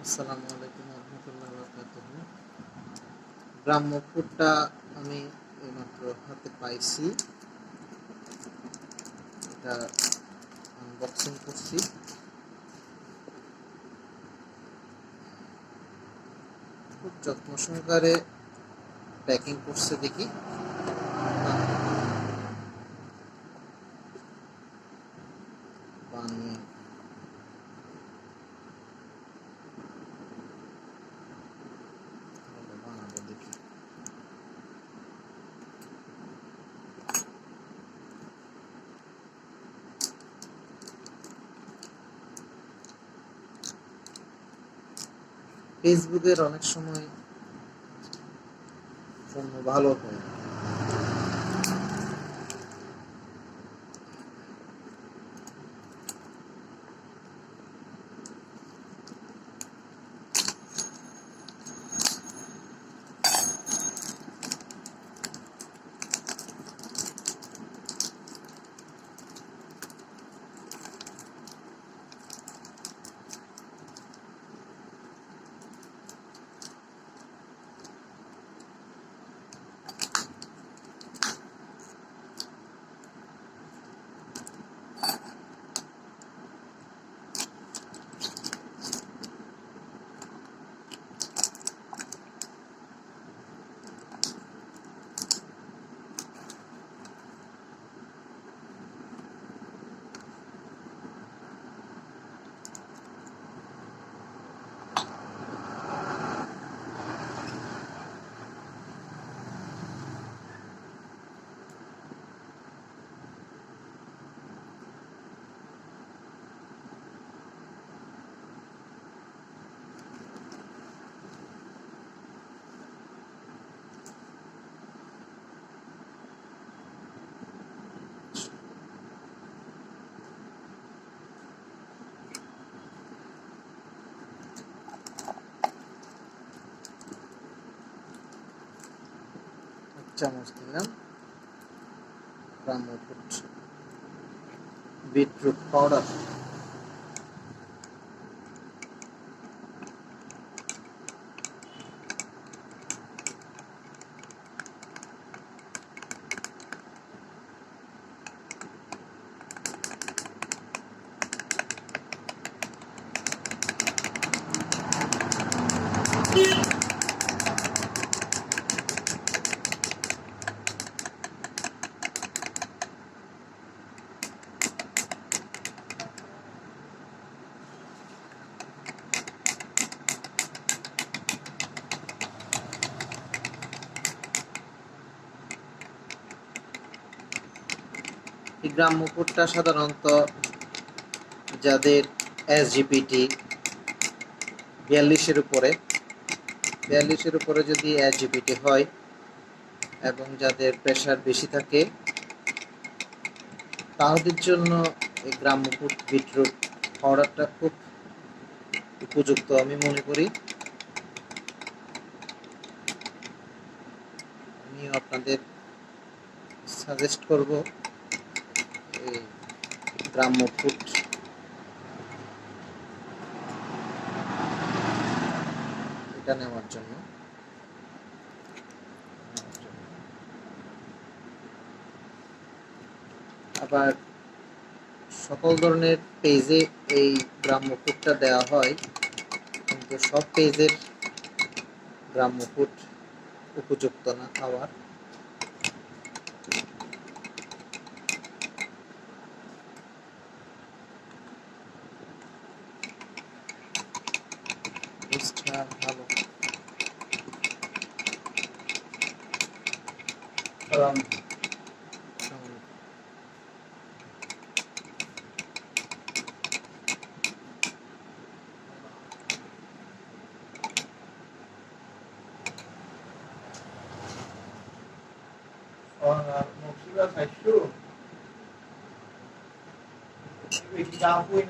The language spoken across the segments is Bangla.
আসসালামু আলাইকুম রহমতুল্লাহ বারাকাতুহু। গ্রাম্য ফুডটা আমি এইমাত্র হাতে পাইছি, এটা আনবক্সিং করছি। খুব যত্ন সহকারে প্যাকিং করছে দেখি। বানিয়ে বানাবো দেখি। ফেসবুকের অনেক সময় পণ্য ভালো হয়। চামচ দিলাম গ্রাম্য ফুড বিটরুট পাউডার। এই গ্রাম্য ফুডটা সাধারণত যাদের এসজিপিটি 42-এর উপরে যদি এসজিপিটি হয় এবং যাদের প্রেশার বেশি থাকে তাদের জন্য এই গ্রাম্য ফুড বিটরুট পাউডারটা খুব উপযুক্ত আমি মনে করি। আমি আপনাদের সাজেস্ট করব এই গ্রাম্য ফুড এটা নেওয়ার জন্য। আবার সকল ধরনের পেজে এই গ্রাম্য ফুডটা দেওয়া হয়, কিন্তু সব পেজের গ্রাম্য ফুড উপযুক্ত না খাওয়ার। ভালো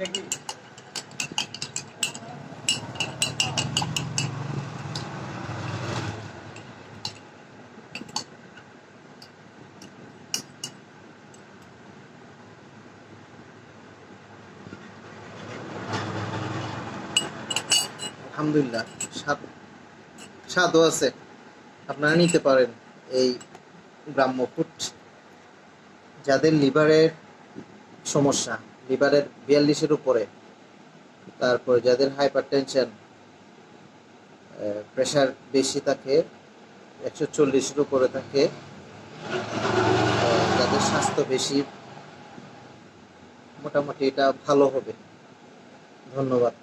নাকি আলহামদুলিল্লাহ স্বাদও আছে। আপনারা নিতে পারেন এই গ্রাম্য ফুড। যাদের লিভারের সমস্যা, লিভারের 42-এর উপরে, তারপর যাদের হাইপার টেনশন, প্রেশার বেশি থাকে, 140-এর উপরে থাকে, যাদের স্বাস্থ্য বেশি, মোটামুটি এটা ভালো হবে। ধন্যবাদ।